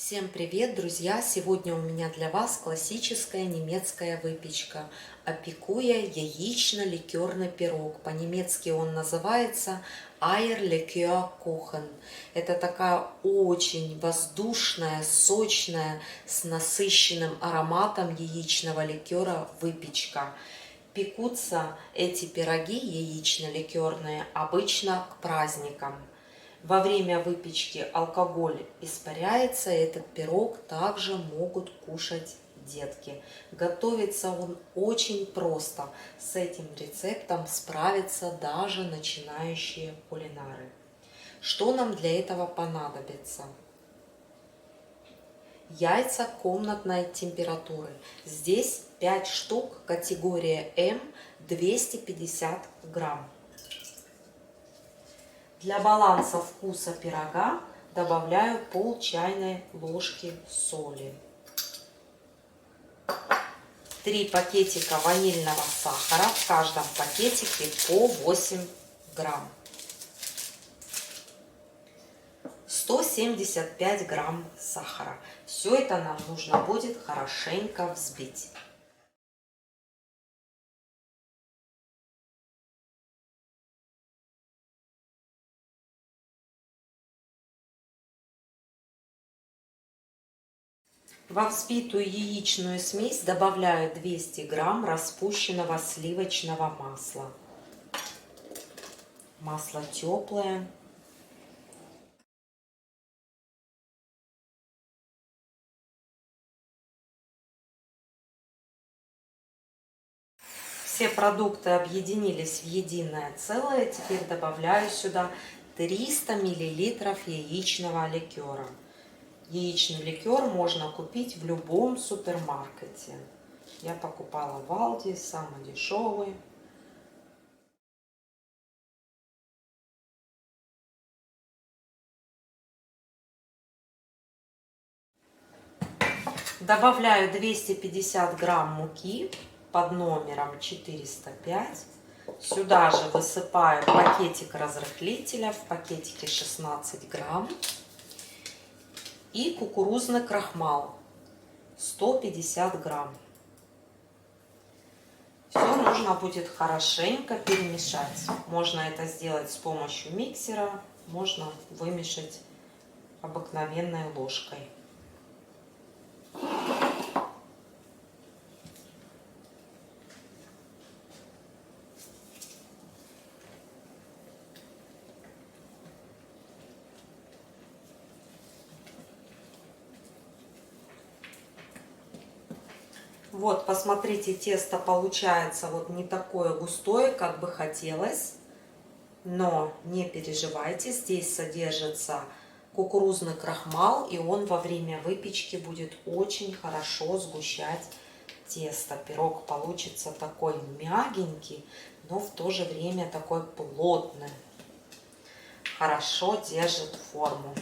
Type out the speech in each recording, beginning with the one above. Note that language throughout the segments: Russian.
Всем привет, друзья! Сегодня у меня для вас классическая немецкая выпечка. Опеку я яично-ликерный пирог. По-немецки он называется Eierlikörkuchen. Это такая очень воздушная, сочная, с насыщенным ароматом яичного ликера выпечка. Пекутся эти пироги яично-ликерные обычно к праздникам. Во время выпечки алкоголь испаряется, и этот пирог также могут кушать детки. Готовится он очень просто. С этим рецептом справятся даже начинающие кулинары. Что нам для этого понадобится? Яйца комнатной температуры. Здесь 5 штук, категория М, 250 грамм. Для баланса вкуса пирога добавляю пол чайной ложки соли. 3 пакетика ванильного сахара, в каждом пакетике по 8 грамм. 175 грамм сахара. Все это нам нужно будет хорошенько взбить. Во взбитую яичную смесь добавляю 200 грамм распущенного сливочного масла. Масло теплое. Все продукты объединились в единое целое. Теперь добавляю сюда 300 миллилитров яичного ликера. Яичный ликер можно купить в любом супермаркете. Я покупала в Алди, самый дешевый. Добавляю 250 грамм муки под номером 405. Сюда же высыпаю пакетик разрыхлителя, в пакетике 16 грамм. И кукурузный крахмал 150 грамм. Все нужно будет хорошенько перемешать. Можно это сделать с помощью миксера, можно вымешать обыкновенной ложкой. Вот, посмотрите, тесто получается вот не такое густое, как бы хотелось. Но не переживайте, здесь содержится кукурузный крахмал, и он во время выпечки будет очень хорошо сгущать тесто. Пирог получится такой мягенький, но в то же время такой плотный. Хорошо держит форму.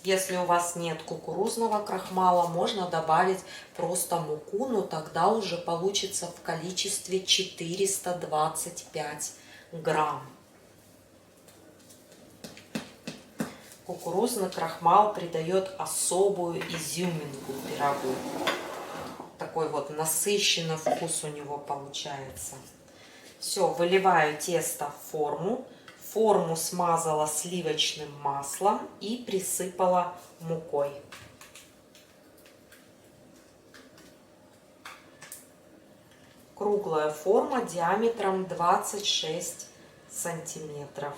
Если у вас нет кукурузного крахмала, можно добавить просто муку, но тогда уже получится в количестве 425 грамм. Кукурузный крахмал придает особую изюминку пирогу. Такой вот насыщенный вкус у него получается. Все, выливаю тесто в форму. Форму смазала сливочным маслом и присыпала мукой. Круглая форма диаметром 26 сантиметров.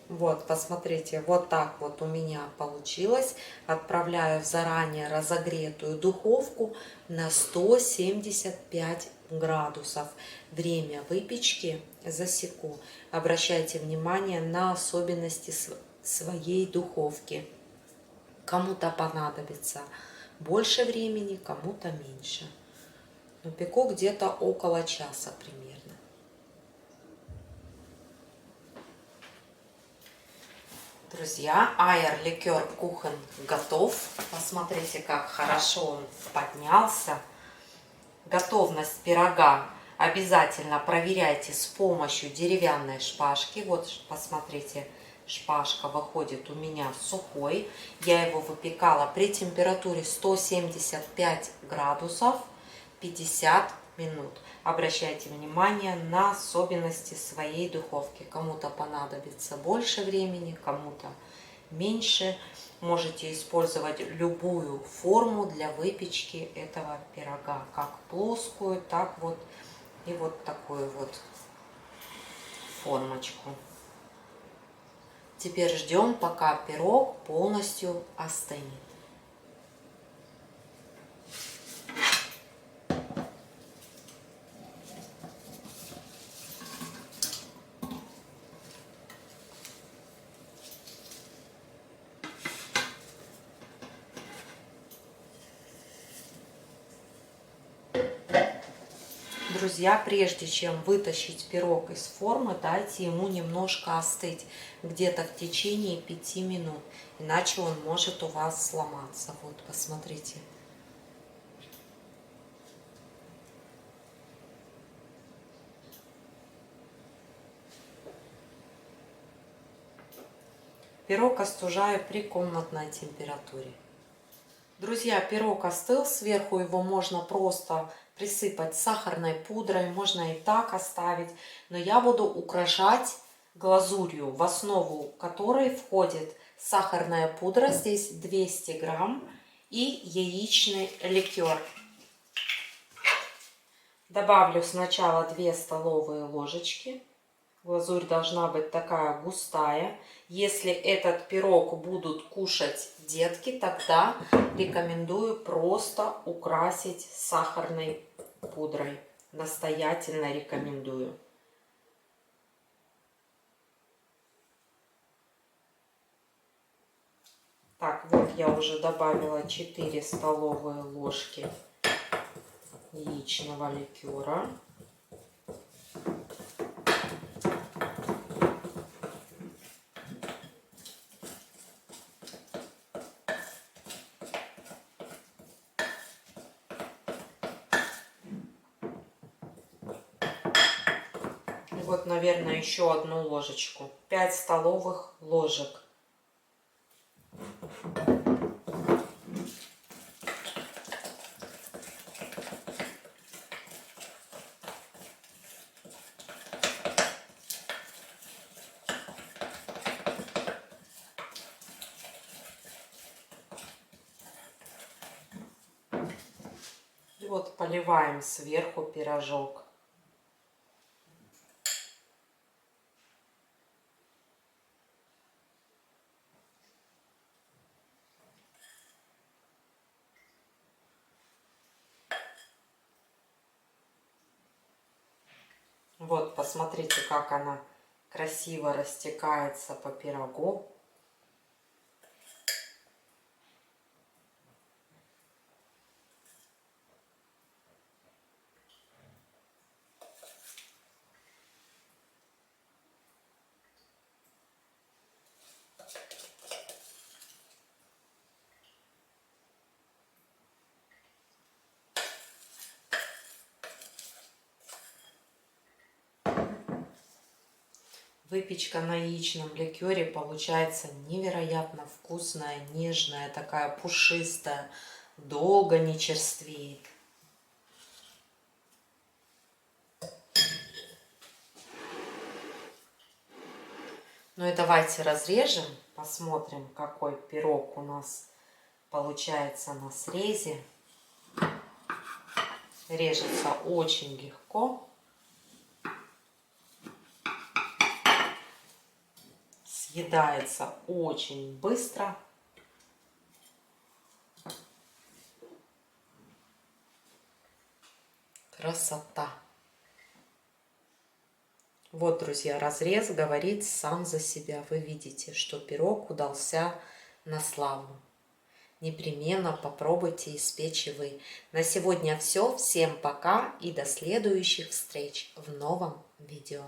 Вот, посмотрите, вот так вот у меня получилось. Отправляю в заранее разогретую духовку на 175 градусов. Время выпечки засеку. Обращайте внимание на особенности своей духовки. Кому-то понадобится больше времени, кому-то меньше. Но пеку где-то около часа примерно. Друзья, айр-ликер кухен готов. Посмотрите, как хорошо он поднялся. Готовность пирога обязательно проверяйте с помощью деревянной шпажки. Вот, посмотрите, шпажка выходит у меня сухой. Я его выпекала при температуре 175 градусов 50 минут. Обращайте внимание на особенности своей духовки. Кому-то понадобится больше времени, кому-то меньше. Можете использовать любую форму для выпечки этого пирога. Как плоскую, так вот и вот такую вот формочку. Теперь ждем, пока пирог полностью остынет. Друзья, прежде чем вытащить пирог из формы, дайте ему немножко остыть, где-то в течение 5 минут, иначе он может у вас сломаться. Вот, посмотрите. Пирог остужаю при комнатной температуре. Друзья, пирог остыл, сверху его можно просто присыпать сахарной пудрой, можно и так оставить, но я буду украшать глазурью, в основу которой входит сахарная пудра, здесь 200 грамм, и яичный ликер. Добавлю сначала 2 столовые ложечки. Глазурь должна быть такая густая. Если этот пирог будут кушать детки, тогда рекомендую просто украсить сахарной пудрой. Настоятельно рекомендую. Так, вот я уже добавила 4 столовые ложки яичного ликера. Вот, наверное, еще одну ложечку. 5 столовых ложек. И вот поливаем сверху пирожок. Вот, посмотрите, как она красиво растекается по пирогу. Выпечка на яичном ликере получается невероятно вкусная, нежная, такая пушистая, долго не черствеет. Ну и давайте разрежем, посмотрим, какой пирог у нас получается на срезе. Режется очень легко. Съедается очень быстро. Красота. Вот, друзья, разрез говорит сам за себя. Вы видите, что пирог удался на славу. Непременно попробуйте испечь и вы. На сегодня все. Всем пока и до следующих встреч в новом видео.